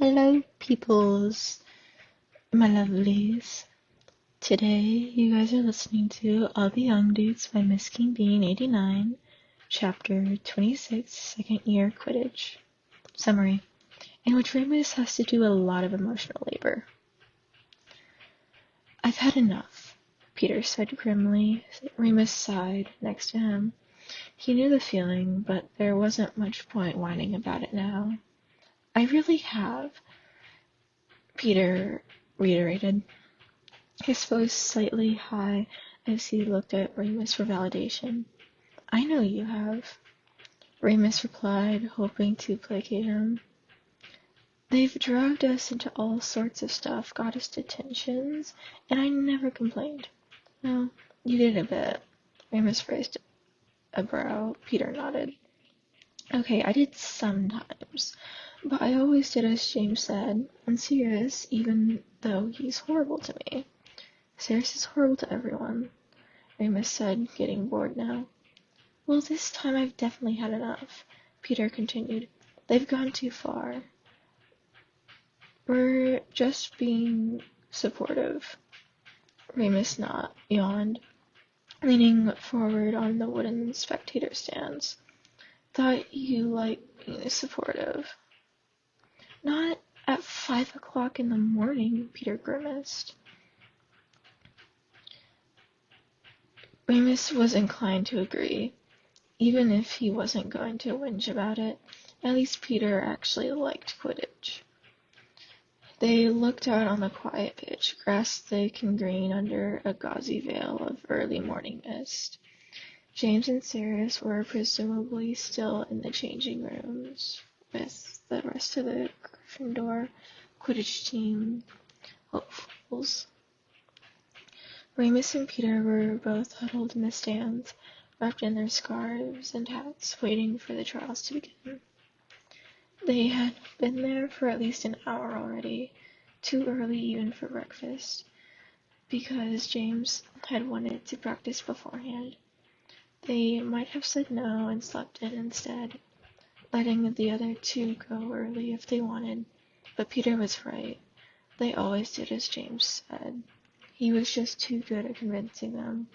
Hello, peoples, my lovelies. Today, you guys are listening to All the Young Dudes by MsKingBean89, Chapter 26, Second Year Quidditch. Summary, in which Remus has to do a lot of emotional labor. I've had enough, Peter said grimly. Remus sighed next to him. He knew the feeling, but there wasn't much point whining about it now. I really have, Peter reiterated, his voice slightly high as he looked at Remus for validation. I know you have, Remus replied, hoping to placate him. They've dragged us into all sorts of stuff, got us detentions, and I never complained. No, you did a bit, Remus raised a brow. Peter nodded. Okay, I did sometimes, but I always did as James said, and Sirius, even though he's horrible to me. Sirius is horrible to everyone, Remus said, getting bored now. Well, this time I've definitely had enough, Peter continued. They've gone too far. We're just being supportive. Remus yawned, leaning forward on the wooden spectator stands. Thought you liked being supportive. Not at 5 o'clock in the morning, Peter grimaced. Remus was inclined to agree. Even if he wasn't going to whinge about it, at least Peter actually liked Quidditch. They looked out on the quiet pitch, grass thick and green under a gauzy veil of early morning mist. James and Sirius were presumably still in the changing rooms with the rest of the Gryffindor Quidditch team hopefuls. Remus and Peter were both huddled in the stands, wrapped in their scarves and hats, waiting for the trials to begin. They had been there for at least an hour already, too early even for breakfast, because James had wanted to practice beforehand. They might have said no and slept in instead, letting the other two go early if they wanted, but Peter was right. They always did as James said. He was just too good at convincing them.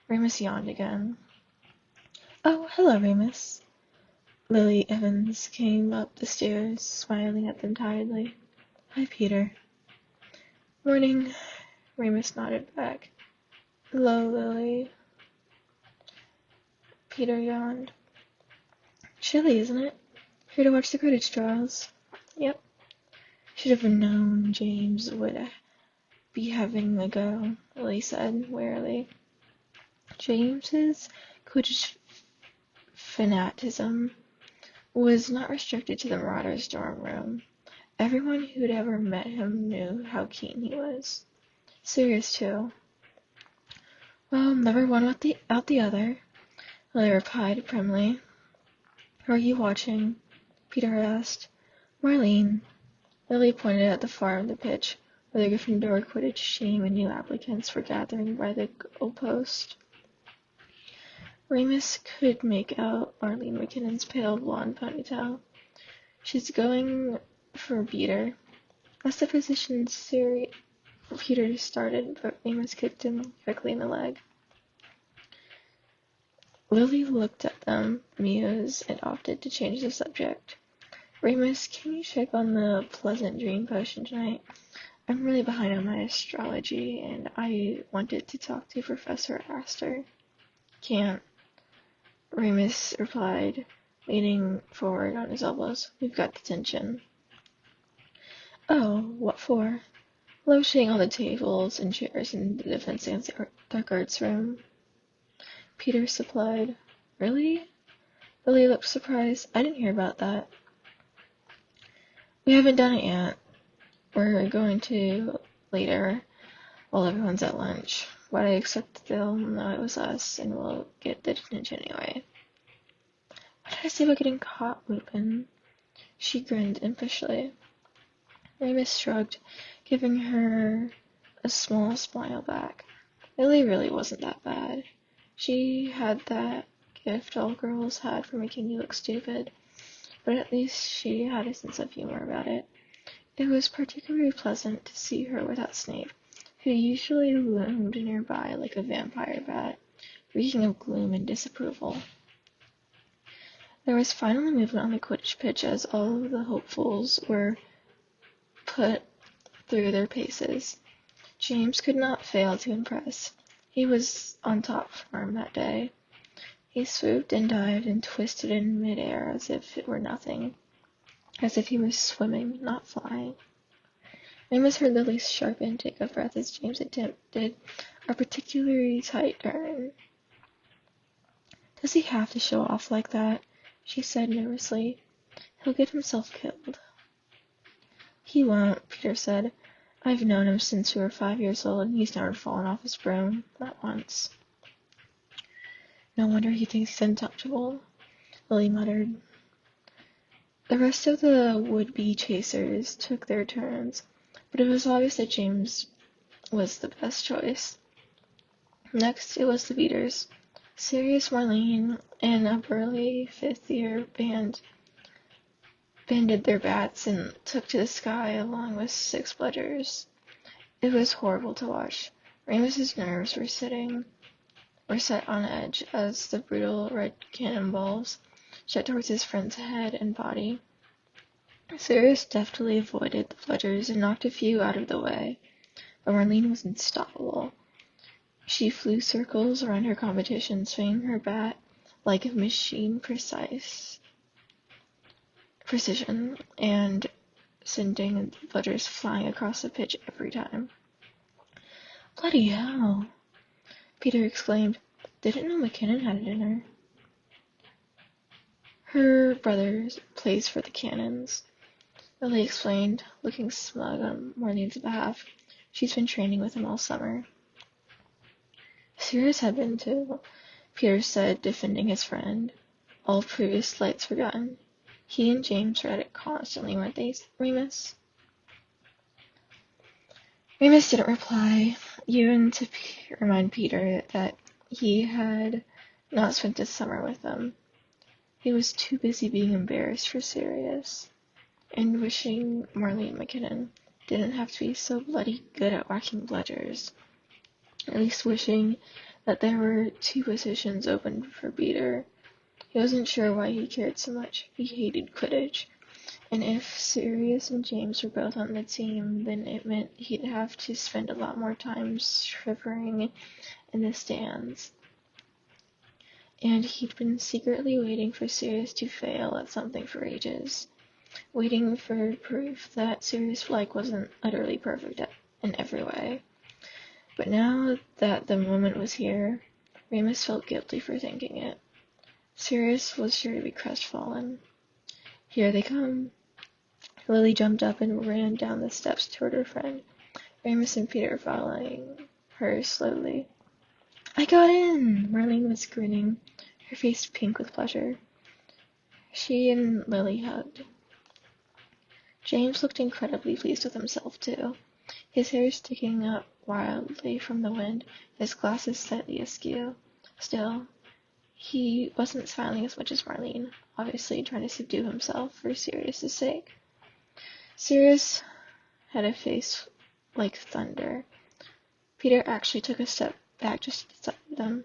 Remus yawned again. Oh, hello, Remus. Lily Evans came up the stairs, smiling at them tiredly. Hi, Peter. Morning, Remus nodded back. Hello, Lily. Peter yawned. Chilly, isn't it? Here to watch the Quidditch trials. Yep. Should have known James would be having a go, Lily said wearily. James's Quidditch fanatism was not restricted to the Marauders' dorm room. Everyone who'd ever met him knew how keen he was. Sirius, too. Well, never one out the other, Lily replied primly. Who are you watching? Peter asked. Marlene. Lily pointed at the far end of the pitch, where the Gryffindor Quidditch team and new applicants were gathering by the goalpost. Remus could make out Marlene McKinnon's pale blonde ponytail. She's going for beater. That's the position Peter started, but Remus kicked him quickly in the leg. Lily looked at them, mused, and opted to change the subject. Remus, can you check on the pleasant dream potion tonight? I'm really behind on my astrology, and I wanted to talk to Professor Astor. Can't, Remus replied, leaning forward on his elbows. We've got detention. Oh, what for? Lotioning on the tables and chairs in the Defense Against Dark Arts room. Peter supplied. Really? Lily looked surprised. I didn't hear about that. We haven't done it yet. We're going to later, while everyone's at lunch. But I expect they'll know it was us, and we'll get the detention anyway. What did I say about getting caught, Lupin? She grinned impishly. Remus shrugged, giving her a small smile back. Lily really wasn't that bad. She had that gift all girls had for making you look stupid, but at least she had a sense of humor about it. It was particularly pleasant to see her without Snape, who usually loomed nearby like a vampire bat, reeking of gloom and disapproval. There was finally movement on the Quidditch pitch as all of the hopefuls were put through their paces. James could not fail to impress. He was on top form that day. He swooped and dived and twisted in midair as if it were nothing, as if he was swimming, not flying. Remus heard Lily's sharp intake of breath as James attempted a particularly tight turn. "Does he have to show off like that?" she said nervously. "He'll get himself killed." "He won't," Peter said. "I've known him since we were 5 years old, and he's never fallen off his broom, not once." "No wonder he thinks he's untouchable," Lily muttered. The rest of the would-be chasers took their turns, but it was obvious that James was the best choice. Next, it was the beaters. Sirius, Marlene, and a burly fifth-year band banded their bats and took to the sky along with 6 bludgers. It was horrible to watch. Remus's nerves were set on edge as the brutal red cannonballs shot towards his friend's head and body. Sirius deftly avoided the bludgers and knocked a few out of the way, but Marlene was unstoppable. She flew circles around her competition, swinging her bat like a machine precision, and sending the bludgers flying across the pitch every time. "Bloody hell!" Peter exclaimed. "Didn't know McKinnon had a dinner." "Her brother plays for the Cannons," Lily explained, looking smug on Marlene's behalf. "She's been training with him all summer." "Sirius had been too," Peter said, defending his friend. All previous slights forgotten. He and James were at it constantly, weren't they, Remus? Remus didn't reply, even to remind Peter that he had not spent the summer with them. He was too busy being embarrassed for Sirius, and wishing Marlene McKinnon didn't have to be so bloody good at whacking bludgers. At least wishing that there were 2 positions open for Peter. He wasn't sure why he cared so much. He hated Quidditch, and if Sirius and James were both on the team, then it meant he'd have to spend a lot more time shivering in the stands. And he'd been secretly waiting for Sirius to fail at something for ages, waiting for proof that Sirius Black wasn't utterly perfect in every way. But now that the moment was here, Remus felt guilty for thinking it. Sirius was sure to be crestfallen. "Here they come." Lily jumped up and ran down the steps toward her friend, Remus and Peter following her slowly. "I got in!" Marlene was grinning, her face pink with pleasure. She and Lily hugged. James looked incredibly pleased with himself, too. His hair sticking up wildly from the wind, his glasses slightly askew. Still, he wasn't smiling as much as Marlene, obviously trying to subdue himself for Sirius's sake. Sirius had a face like thunder. Peter actually took a step back just beside them.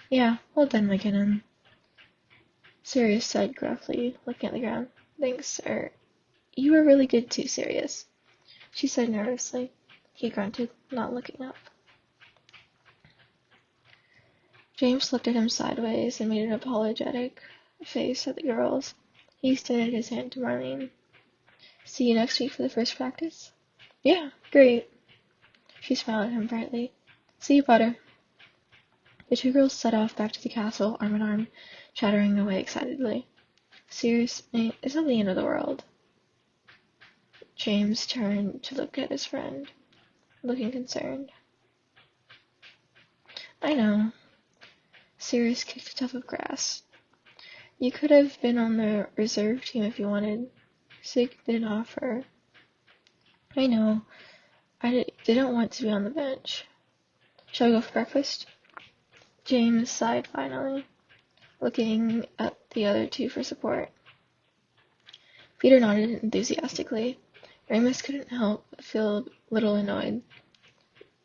"Yeah, well done, McKinnon," Sirius said gruffly, looking at the ground. "Thanks, sir. You were really good too, Sirius," she said nervously. He grunted, not looking up. James looked at him sideways and made an apologetic face at the girls. He extended his hand to Marlene. "See you next week for the first practice?" "Yeah, great." She smiled at him brightly. "See you, Potter." The 2 girls set off back to the castle, arm in arm, chattering away excitedly. "Seriously, it's not the end of the world." James turned to look at his friend, looking concerned. "I know." Sirius kicked a tuft of grass. "You could have been on the reserve team if you wanted." Sig didn't offer. "I know. I didn't want to be on the bench. Shall we go for breakfast?" James sighed finally, looking at the other 2 for support. Peter nodded enthusiastically. Remus couldn't help but feel a little annoyed.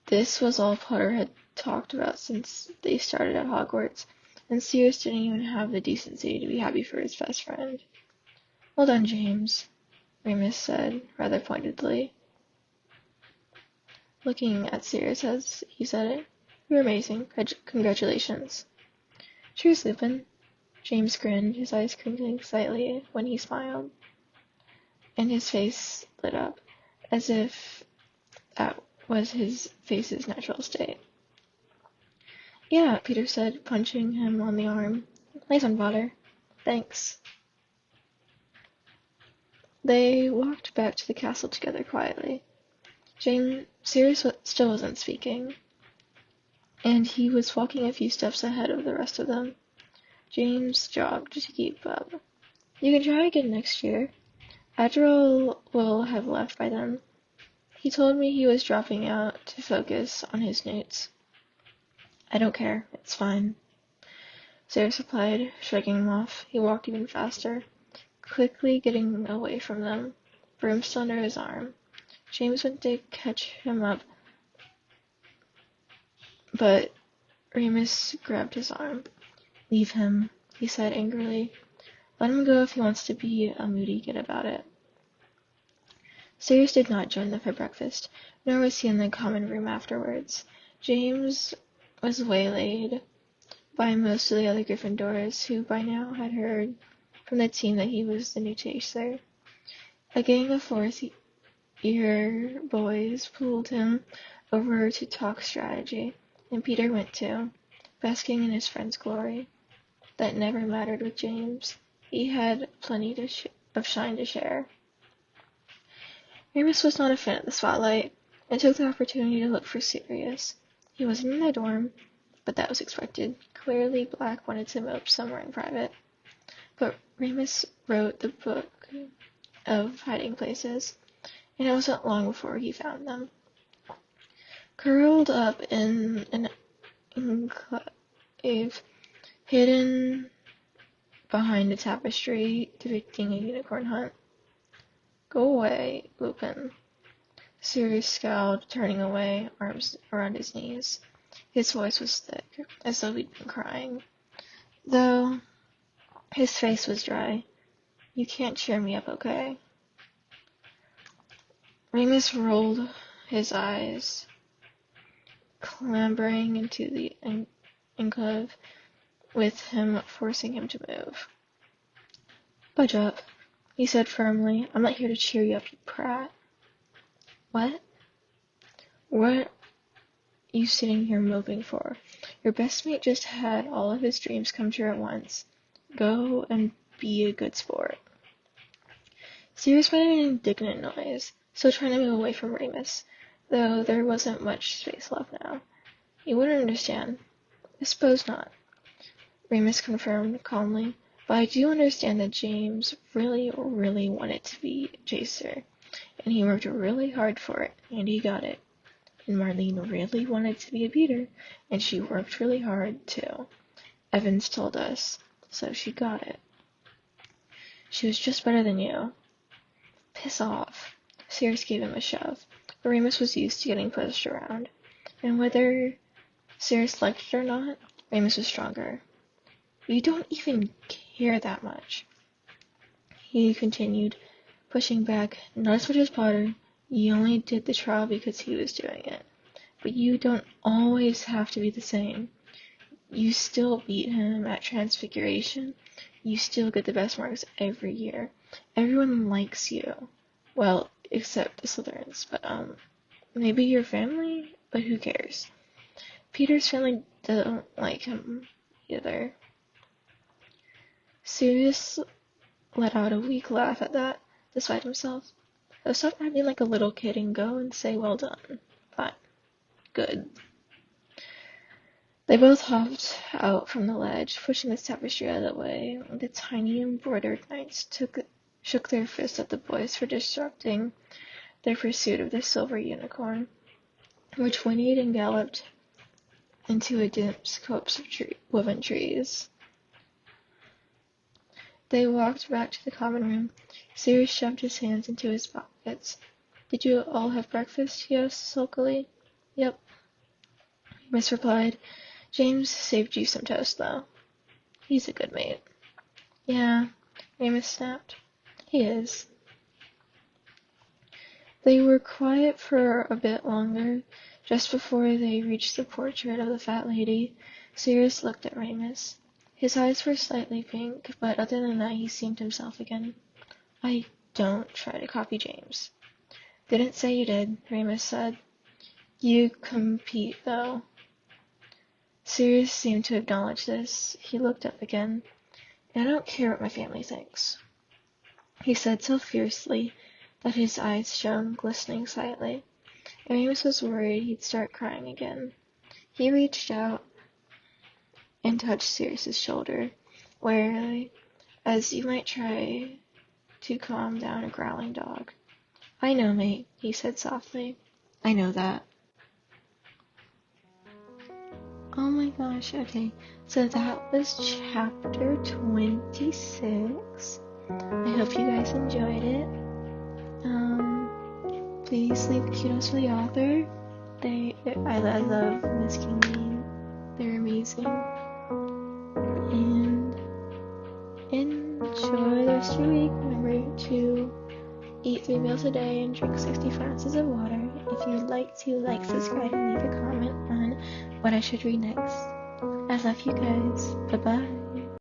This was all Potter had talked about since they started at Hogwarts, and Sirius didn't even have the decency to be happy for his best friend. Well done, James, Remus said, rather pointedly, looking at Sirius as he said it. You're amazing. Congratulations. Cheers, Lupin. James grinned, his eyes crinkling slightly when he smiled, and his face lit up, as if that was his face's natural state. Yeah, Peter said, punching him on the arm. Nice one, Potter. Thanks. They walked back to the castle together quietly. Sirius still wasn't speaking, and he was walking a few steps ahead of the rest of them. James jogged to keep up. You can try again next year. Adderall will have left by then. He told me he was dropping out to focus on his notes. I don't care. It's fine. Sirius replied, shrugging him off. He walked even faster, quickly getting away from them, broom still under his arm. James went to catch him up, but Remus grabbed his arm. Leave him, he said angrily. Let him go if he wants to be a moody kid about it. Sirius did not join them for breakfast, nor was he in the common room afterwards. James was waylaid by most of the other Gryffindors, who by now had heard from the team that he was the new chaser. A gang of fourth-year boys pulled him over to talk strategy, and Peter went too, basking in his friend's glory. That never mattered with James. He had plenty of shine to share. Remus was not a fan of the spotlight, and took the opportunity to look for Sirius. He wasn't in the dorm, but that was expected. Clearly Black wanted to mope somewhere in private. But Remus wrote the book of hiding places, and it wasn't long before he found them. Curled up in an enclave, hidden behind a tapestry depicting a unicorn hunt. Go away, Lupin. Sirius scowled, turning away, arms around his knees. His voice was thick, as though he'd been crying, though his face was dry. You can't cheer me up, okay? Remus rolled his eyes, clambering into the enclave, with him forcing him to move. Budge up, he said firmly. I'm not here to cheer you up, you prat. What? What are you sitting here moping for? Your best mate just had all of his dreams come true at once. Go and be a good sport. Sirius made an indignant noise, still trying to move away from Remus, though there wasn't much space left now. You wouldn't understand. I suppose not, Remus confirmed calmly, but I do understand that James really, really wanted to be a chaser, and he worked really hard for it, and he got it. And Marlene really wanted to be a beater, and she worked really hard too. Evans told us, so she got it. She was just better than you. Piss off. Sirius gave him a shove. Remus was used to getting pushed around, and whether Sirius liked it or not, Remus was stronger. You don't even care that much, he continued, pushing back. Not as much as Potter. You only did the trial because he was doing it. But you don't always have to be the same. You still beat him at Transfiguration. You still get the best marks every year. Everyone likes you. Well, except the Slytherins, but maybe your family? But who cares? Peter's family don't like him either. Sirius let out a weak laugh at that, despite himself. So stop acting like a little kid and go and say well done. Fine. Good. They both hopped out from the ledge, pushing the tapestry out of the way. The tiny embroidered knights shook their fists at the boys for disrupting their pursuit of the silver unicorn, which whinnied and galloped into a dense copse of woven trees. They walked back to the common room, Sirius shoved his hands into his pockets. Did you all have breakfast? He asked sulkily. Yep, Remus replied. James saved you some toast, though. He's a good mate. Yeah, Remus snapped. He is. They were quiet for a bit longer. Just before they reached the portrait of the fat lady, Sirius looked at Remus. His eyes were slightly pink, but other than that he seemed himself again. I don't try to copy James. Didn't say you did, Remus said. You compete, though. Sirius seemed to acknowledge this. He looked up again. I don't care what my family thinks, he said so fiercely that his eyes shone, glistening slightly. And Remus was worried he'd start crying again. He reached out and touched Sirius's shoulder, warily, as you might try to calm down a growling dog. I know, mate, he said softly. I know that. Oh my gosh, okay. So that was chapter 26. I hope you guys enjoyed it. Please leave kudos for the author. I love MsKingBean. They're amazing. And enjoy the rest of your week. Remember to eat 3 meals a day and drink 65 ounces of water. If you'd like to subscribe, and leave a comment on what I should read next. I love you guys. Bye-bye.